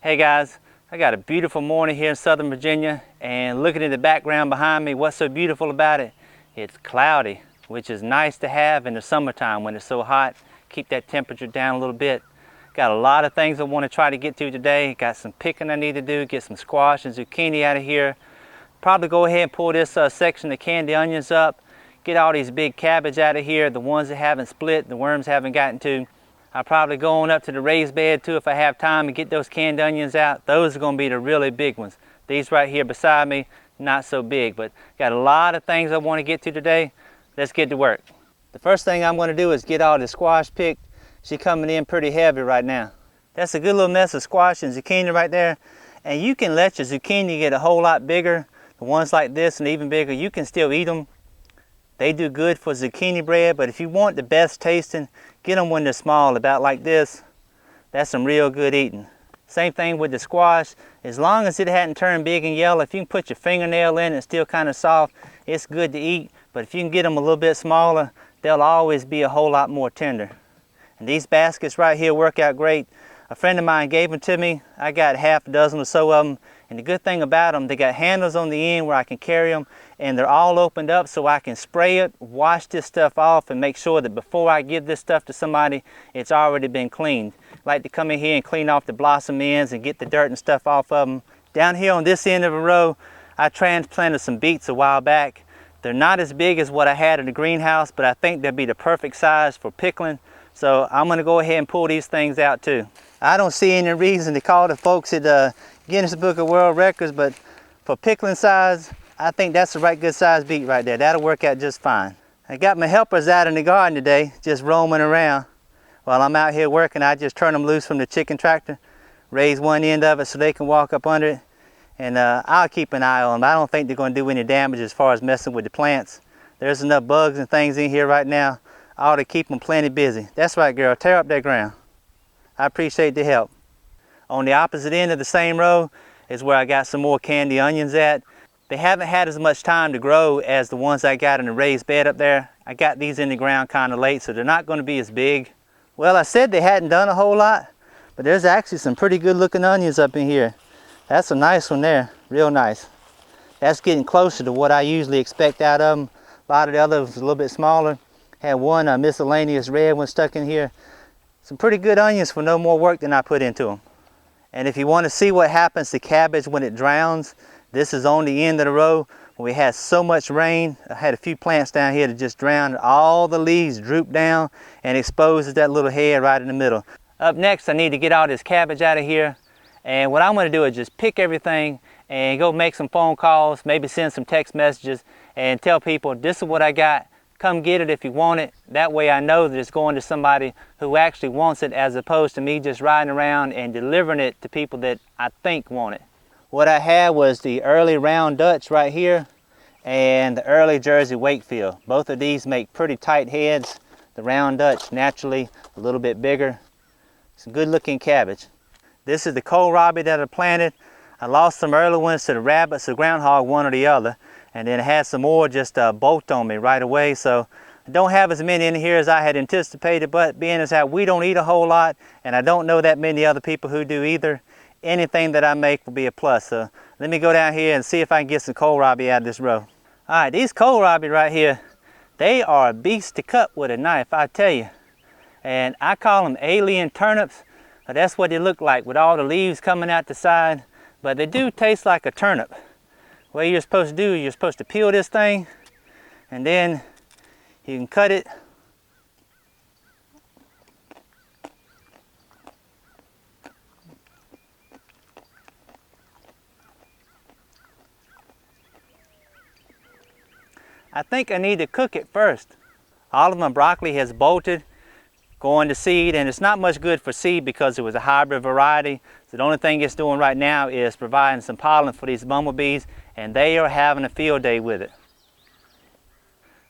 Hey guys, I got a beautiful morning here in Southern Virginia, and looking at the background behind me, what's so beautiful about it? It's cloudy, which is nice to have in the summertime when it's so hot. Keep that temperature down a little bit. Got a lot of things I want to try to get to today. Got some picking I need to do, get some squash and zucchini out of here. Probably go ahead and pull this section of candy onions up, get all these big cabbage out of here, the ones that haven't split, the worms haven't gotten to. I'll probably go on up to the raised bed too if I have time and get those canned onions out. Those are going to be the really big ones. These right here beside me, not so big, but got a lot of things I want to get to today. Let's get to work. The first thing I'm going to do is get all the squash picked. She's coming in pretty heavy right now. That's a good little mess of squash and zucchini right there. And you can let your zucchini get a whole lot bigger. The ones like this and even bigger, you can still eat them. They do good for zucchini bread, but if you want the best tasting, get them when they're small, about like this. That's some real good eating. Same thing with the squash. As long as it hadn't turned big and yellow, if you can put your fingernail in and it's still kind of soft, it's good to eat. But if you can get them a little bit smaller, they'll always be a whole lot more tender. And these baskets right here work out great. A friend of mine gave them to me. I got half a dozen or so of them. And the good thing about them, they got handles on the end where I can carry them, and they're all opened up so I can spray it, wash this stuff off, and make sure that before I give this stuff to somebody, it's already been cleaned. I like to come in here and clean off the blossom ends and get the dirt and stuff off of them. Down here on this end of the row, I transplanted some beets a while back. They're not as big as what I had in the greenhouse, but I think they'll be the perfect size for pickling. So I'm gonna go ahead and pull these things out too. I don't see any reason to call the folks at Guinness Book of World Records, but for pickling size, I think that's the right good size beet right there. That'll work out just fine. I got my helpers out in the garden today, just roaming around. While I'm out here working, I just turn them loose from the chicken tractor, raise one end of it so they can walk up under it, and I'll keep an eye on them. I don't think they're gonna do any damage as far as messing with the plants. There's enough bugs and things in here right now. I ought to keep them plenty busy. That's right, girl, tear up that ground. I appreciate the help. On the opposite end of the same row is where I got some more candy onions at. They haven't had as much time to grow as the ones I got in the raised bed up there. I got these in the ground kind of late, so they're not going to be as big. Well, I said they hadn't done a whole lot, but there's actually some pretty good looking onions up in here. That's a nice one there, real nice. That's getting closer to what I usually expect out of them. A lot of the others a little bit smaller. Had one miscellaneous red one stuck in here. Some pretty good onions for no more work than I put into them. And if you want to see what happens to cabbage when it drowns, this is on the end of the row. When we had so much rain, I had a few plants down here that just drowned. All the leaves droop down and exposes that little head right in the middle. Up next, I need to get all this cabbage out of here. And what I'm going to do is just pick everything and go make some phone calls, maybe send some text messages and tell people this is what I got. Come get it if you want it. That way I know that it's going to somebody who actually wants it, as opposed to me just riding around and delivering it to people that I think want it. What I had was the early round Dutch right here and the early Jersey Wakefield. Both of these make pretty tight heads. The round Dutch naturally a little bit bigger. Some good looking cabbage. This is the kohlrabi that I planted. I lost some early ones to the rabbits or groundhog, one or the other. And then I had some more just bolt on me right away. So I don't have as many in here as I had anticipated, but being as how we don't eat a whole lot, and I don't know that many other people who do either, anything that I make will be a plus. So let me go down here and see if I can get some kohlrabi out of this row. All right, these kohlrabi right here, they are a beast to cut with a knife, I tell you. And I call them alien turnips. That's what they look like with all the leaves coming out the side, but they do taste like a turnip. What you're supposed to do, you're supposed to peel this thing, and then you can cut it. I think I need to cook it first. All of my broccoli has bolted, going to seed, and it's not much good for seed because it was a hybrid variety. So the only thing it's doing right now is providing some pollen for these bumblebees, and they are having a field day with it.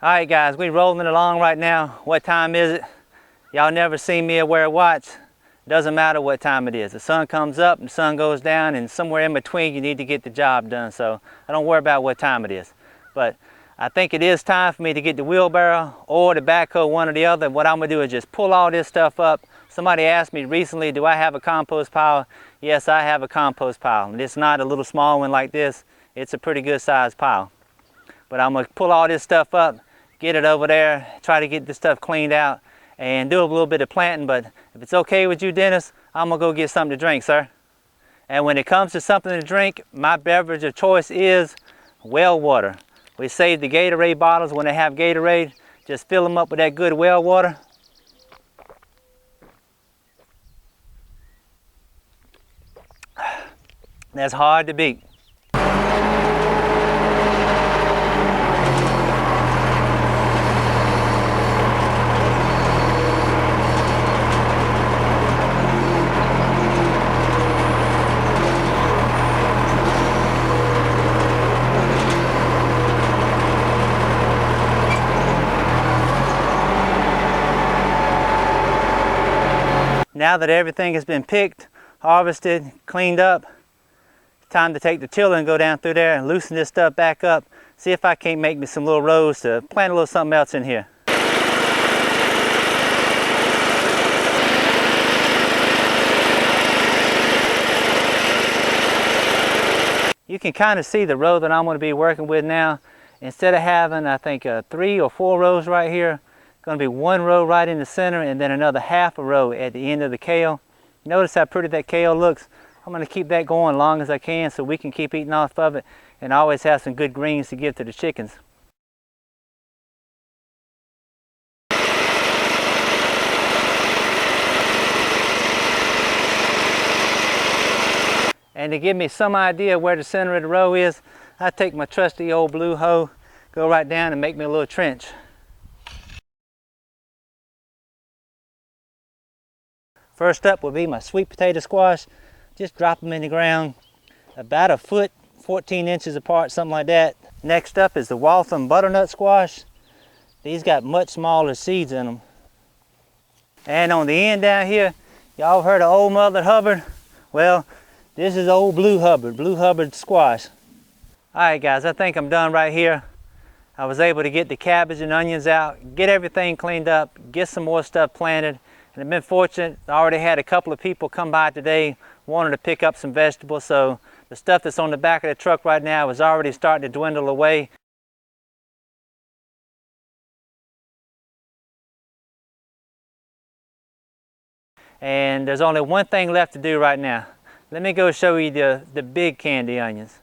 All right guys, we're rolling along right now. What time is it? Y'all never seen me wear a watch. Doesn't matter what time it is. The sun comes up and the sun goes down, and somewhere in between you need to get the job done. So I don't worry about what time it is. But I think it is time for me to get the wheelbarrow or the backhoe, one or the other. What I'm gonna do is just pull all this stuff up. Somebody asked me recently, do I have a compost pile? yes, I have a compost pile. And it's not a little small one like this. It's a pretty good sized pile. But I'm going to pull all this stuff up, get it over there, try to get this stuff cleaned out, and do a little bit of planting. But if it's okay with you, Dennis, I'm going to go get something to drink, sir. And when it comes to something to drink, my beverage of choice is well water. We save the Gatorade bottles when they have Gatorade. Just fill them up with that good well water. That's hard to beat. Now that everything has been picked, harvested, cleaned up, it's time to take the tiller and go down through there and loosen this stuff back up. See if I can't make me some little rows to plant a little something else in here. You can kind of see the row that I'm going to be working with now. Instead of having, I think, 3 or 4 rows right here, going to be 1 row right in the center and then another half a row at the end of the kale. Notice how pretty that kale looks. I'm going to keep that going as long as I can so we can keep eating off of it and always have some good greens to give to the chickens. And to give me some idea where the center of the row is, I take my trusty old blue hoe, go right down and make me a little trench. First up will be my sweet potato squash. Just drop them in the ground about 1 foot, 14 inches apart, something like that. Next up is the Waltham butternut squash. These got much smaller seeds in them. And on the end down here, y'all heard of Old Mother Hubbard? Well, this is old Blue Hubbard squash. All right guys, I think I'm done right here. I was able to get the cabbage and onions out, get everything cleaned up, get some more stuff planted. And I've been fortunate, I already had a couple of people come by today wanting to pick up some vegetables, so the stuff that's on the back of the truck right now is already starting to dwindle away. And there's only one thing left to do right now. Let me go show you the big candy onions.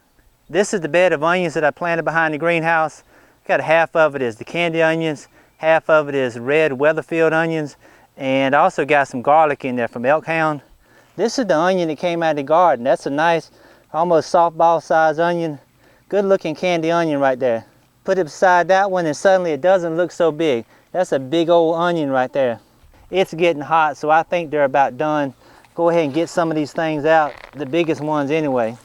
This is the bed of onions that I planted behind the greenhouse. Got half of it is the candy onions, half of it is red Weatherfield onions, and I also got some garlic in there from Elkhound. This is the onion that came out of the garden. That's a nice, almost softball sized onion. Good looking candy onion right there. Put it beside that one and suddenly it doesn't look so big. That's a big old onion right there. It's getting hot, so I think they're about done. Go ahead and get some of these things out, the biggest ones anyway.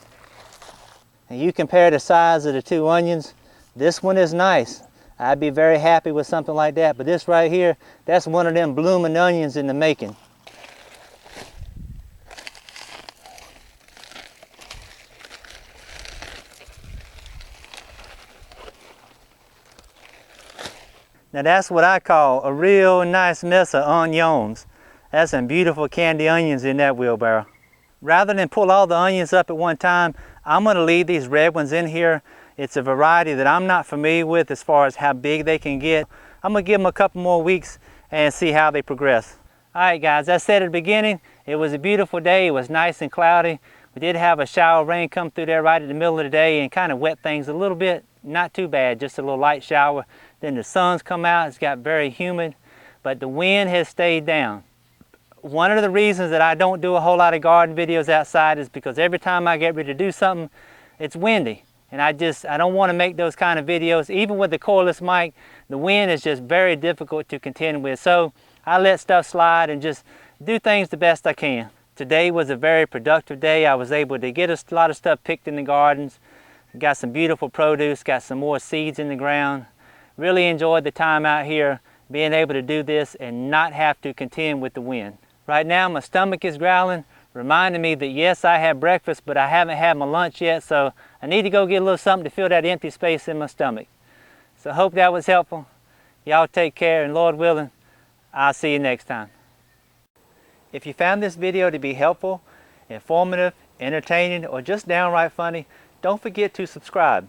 And you compare the size of the 2 onions, this one is nice. I'd be very happy with something like that, but this right here, that's one of them blooming onions in the making. Now that's what I call a real nice mess of onions. That's some beautiful candy onions in that wheelbarrow. Rather than pull all the onions up at one time, I'm going to leave these red ones in here. It's a variety that I'm not familiar with as far as how big they can get. I'm going to give them a couple more weeks and see how they progress. Alright guys, as I said at the beginning, it was a beautiful day. It was nice and cloudy. We did have a shower of rain come through there right in the middle of the day and kind of wet things a little bit. Not too bad, just a little light shower. Then the sun's come out, it's got very humid, but the wind has stayed down. One of the reasons that I don't do a whole lot of garden videos outside is because every time I get ready to do something, it's windy. And I don't want to make those kind of videos. Even with the cordless mic, the wind is just very difficult to contend with. So I let stuff slide and just do things the best I can. Today was a very productive day. I was able to get a lot of stuff picked in the gardens. Got some beautiful produce, got some more seeds in the ground. Really enjoyed the time out here, being able to do this and not have to contend with the wind. Right now my stomach is growling, reminding me that yes, I had breakfast, but I haven't had my lunch yet, so I need to go get a little something to fill that empty space in my stomach. So I hope that was helpful. Y'all take care, and Lord willing, I'll see you next time. If you found this video to be helpful informative, entertaining, or just downright funny, don't forget to subscribe.